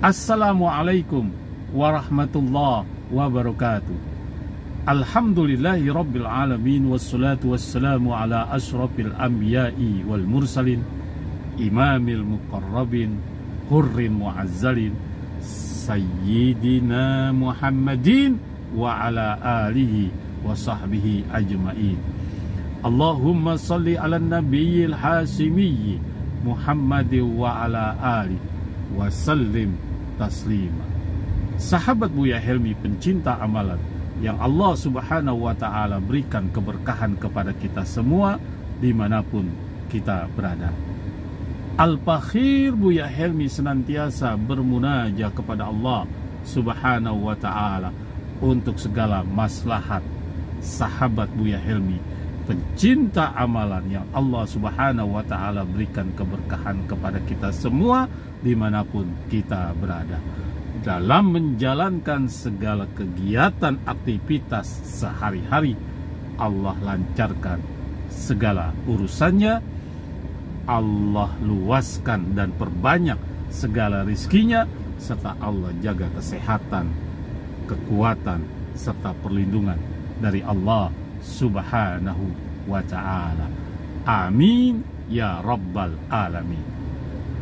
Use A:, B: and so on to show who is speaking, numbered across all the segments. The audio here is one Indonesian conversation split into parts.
A: Assalamualaikum warahmatullahi wabarakatuh. Alhamdulillahi rabbil alamin, wassalatu wassalamu ala ashrafil anbiya'i wal mursalin, imamil muqarrabin, hurrin muazzalin, sayyidina Muhammadin wa ala alihi wa sahbihi ajma'in. Allahumma salli ala nabiyil hasimiyyi Muhammadin wa ala alihi wa sallim taslima. Sahabat Buya Helmi pencinta amalan yang Allah subhanahu wa ta'ala berikan keberkahan kepada kita semua dimanapun kita berada. Al-Fakhir Buya Helmi senantiasa bermunajat kepada Allah subhanahu wa ta'ala untuk segala maslahat sahabat Buya Helmi pencinta amalan yang Allah subhanahu wa ta'ala berikan keberkahan kepada kita semua dimanapun kita berada. Dalam menjalankan segala kegiatan aktivitas sehari-hari, Allah lancarkan segala urusannya, Allah luaskan dan perbanyak segala rizkinya, serta Allah jaga kesehatan, kekuatan, serta perlindungan dari Allah subhanahu wa ta'ala. Amin ya rabbal alamin.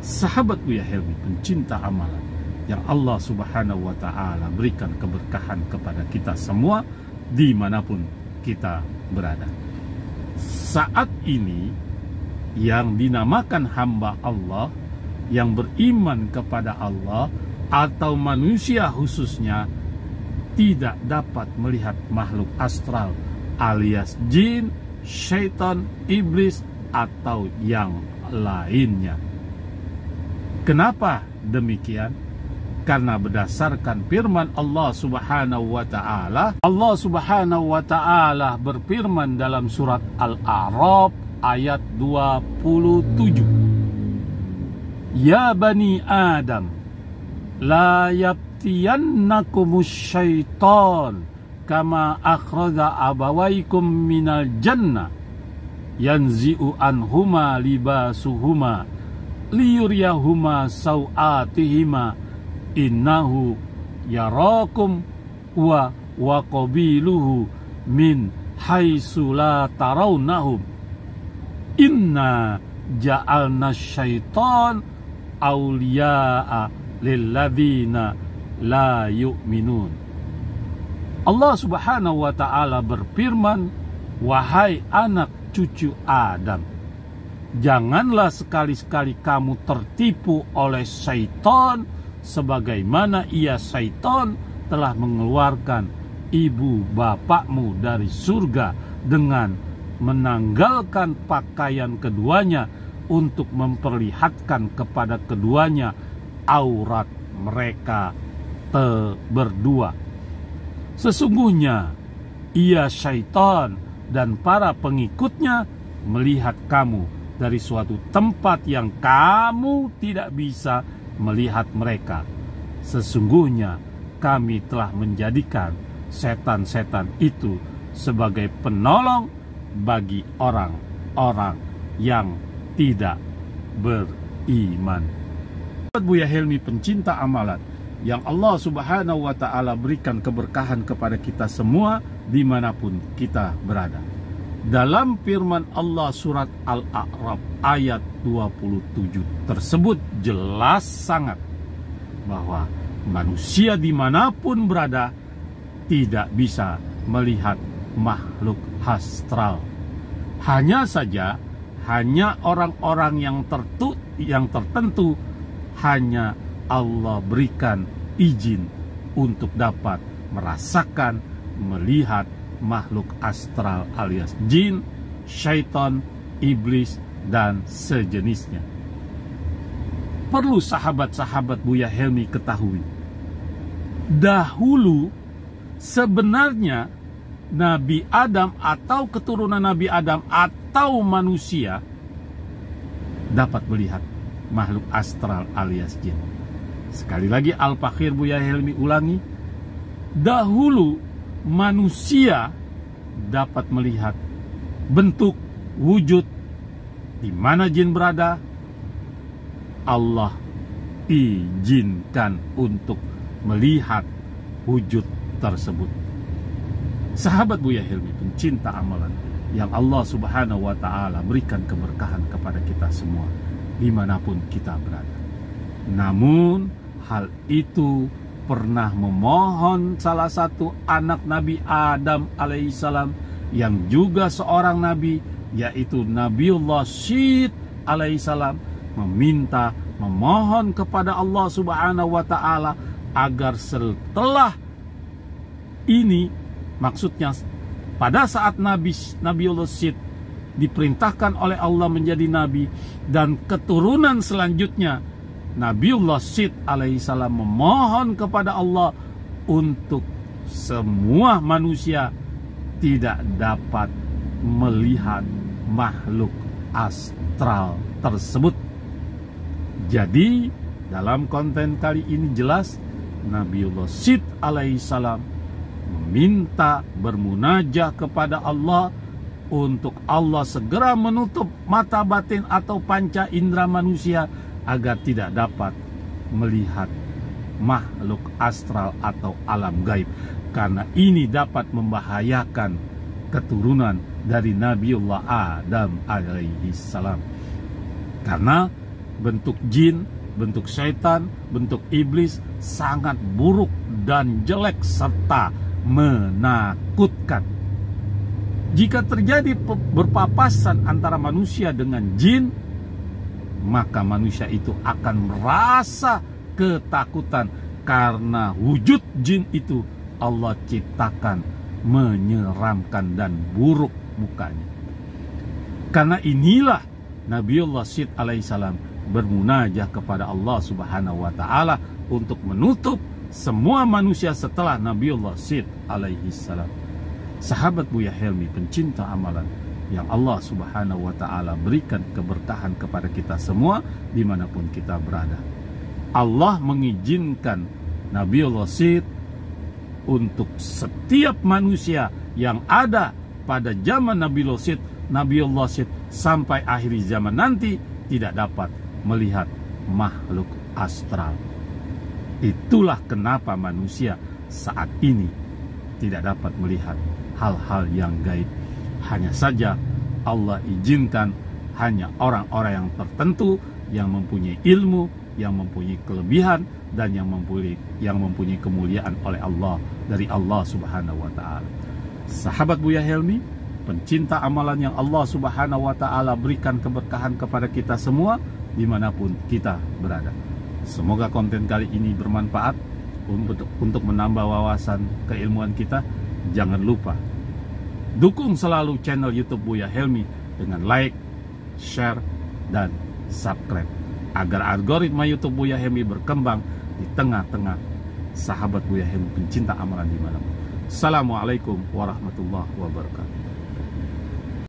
A: Sahabat Buya Helmi pencinta amalan yang Allah subhanahu wa ta'ala berikan keberkahan kepada kita semua dimanapun kita berada. Saat ini yang dinamakan hamba Allah yang beriman kepada Allah atau manusia khususnya tidak dapat melihat makhluk astral alias jin, syaitan, iblis atau yang lainnya. Kenapa demikian? Karena berdasarkan firman Allah subhanahu wa ta'ala, Allah subhanahu wa ta'ala berfirman dalam surat Al-A'raf ayat 27. Ya bani Adam, la yaftiyannakumus syaitan kama akhraja abawaikum minal jannah yanzi'u anhuma libasuhuma liyuriyahuma sawatihima innahu yarakum wa qabiluhu min haitsu la tarawnahum inna ja'alna syaitan awliya'a lilladzina la yu'minun. Allah subhanahu wa ta'ala berfirman, wahai anak cucu Adam, janganlah sekali-sekali kamu tertipu oleh syaitan sebagaimana ia syaitan telah mengeluarkan ibu bapakmu dari surga dengan menanggalkan pakaian keduanya untuk memperlihatkan kepada keduanya aurat mereka berdua. Sesungguhnya ia syaitan dan para pengikutnya melihat kamu dari suatu tempat yang kamu tidak bisa melihat mereka. Sesungguhnya kami telah menjadikan setan-setan itu sebagai penolong bagi orang-orang yang tidak beriman. Buya Helmi pencinta amalan yang Allah subhanahu wa ta'ala berikan keberkahan kepada kita semua dimanapun kita berada. Dalam firman Allah surat Al-A'raf ayat 27 tersebut jelas sangat bahwa manusia dimanapun berada tidak bisa melihat makhluk astral. Hanya saja, hanya orang-orang yang tertentu hanya Allah berikan izin untuk dapat merasakan, melihat makhluk astral alias jin, syaitan, iblis, dan sejenisnya. Perlu sahabat-sahabat Buya Helmi ketahui, dahulu sebenarnya Nabi Adam atau keturunan Nabi Adam atau manusia dapat melihat makhluk astral alias jin. Sekali lagi Al-Fakhir Buya Helmi ulangi, dahulu manusia dapat melihat bentuk, wujud, di mana jin berada. Allah izinkan untuk melihat wujud tersebut. Sahabat Buya Helmi, pencinta amalan yang Allah Subhanahu wa Ta'ala berikan keberkahan kepada kita semua dimanapun kita berada. Namun hal itu pernah memohon salah satu anak Nabi Adam alaihissalam yang juga seorang nabi, yaitu Nabiullah Syed alaihissalam, memohon kepada Allah Subhanahu wa Ta'ala agar setelah ini, maksudnya pada saat Nabiullah Syed diperintahkan oleh Allah menjadi nabi, dan keturunan selanjutnya Nabiullah Syed alaihissalam memohon kepada Allah untuk semua manusia tidak dapat melihat makhluk astral tersebut. Jadi dalam konten kali ini jelas Nabiullah Syed alaihissalam meminta, bermunajah kepada Allah untuk Allah segera menutup mata batin atau panca indera manusia agar tidak dapat melihat makhluk astral atau alam gaib, karena ini dapat membahayakan keturunan dari Nabiullah Adam alaihissalam. Karena bentuk jin, bentuk syaitan, bentuk iblis sangat buruk dan jelek serta menakutkan. Jika terjadi berpapasan antara manusia dengan jin, maka manusia itu akan merasa ketakutan karena wujud jin itu Allah ciptakan menyeramkan dan buruk mukanya. Karena inilah Nabiullah Syed alaihissalam bermunajah kepada Allah Subhanahu wa Ta'ala untuk menutup semua manusia setelah Nabiullah Syed alaihissalam. Sahabat Buya Helmi, pencinta amalan yang Allah Subhanahu wa Ta'ala berikan keberkahan kepada kita semua dimanapun kita berada. Allah mengizinkan Nabiullah Syed untuk setiap manusia yang ada pada zaman Nabiullah Syed sampai akhir zaman nanti tidak dapat melihat makhluk astral. Itulah kenapa manusia saat ini tidak dapat melihat hal-hal yang gaib. Hanya saja Allah izinkan hanya orang-orang yang tertentu yang mempunyai ilmu, yang mempunyai kelebihan, dan yang mempunyai kemuliaan oleh Allah dari Allah Subhanahu wa Ta'ala. Sahabat Buya Helmi, pencinta amalan yang Allah Subhanahu wa Ta'ala berikan keberkahan kepada kita semua dimanapun kita berada. Semoga konten kali ini bermanfaat untuk menambah wawasan keilmuan kita. Jangan lupa dukung selalu channel YouTube Buya Helmi dengan like, share, dan subscribe agar algoritma YouTube Buya Helmi berkembang di tengah-tengah sahabat Buya Helmi pencinta amalan dimanapun. Assalamualaikum warahmatullahi wabarakatuh.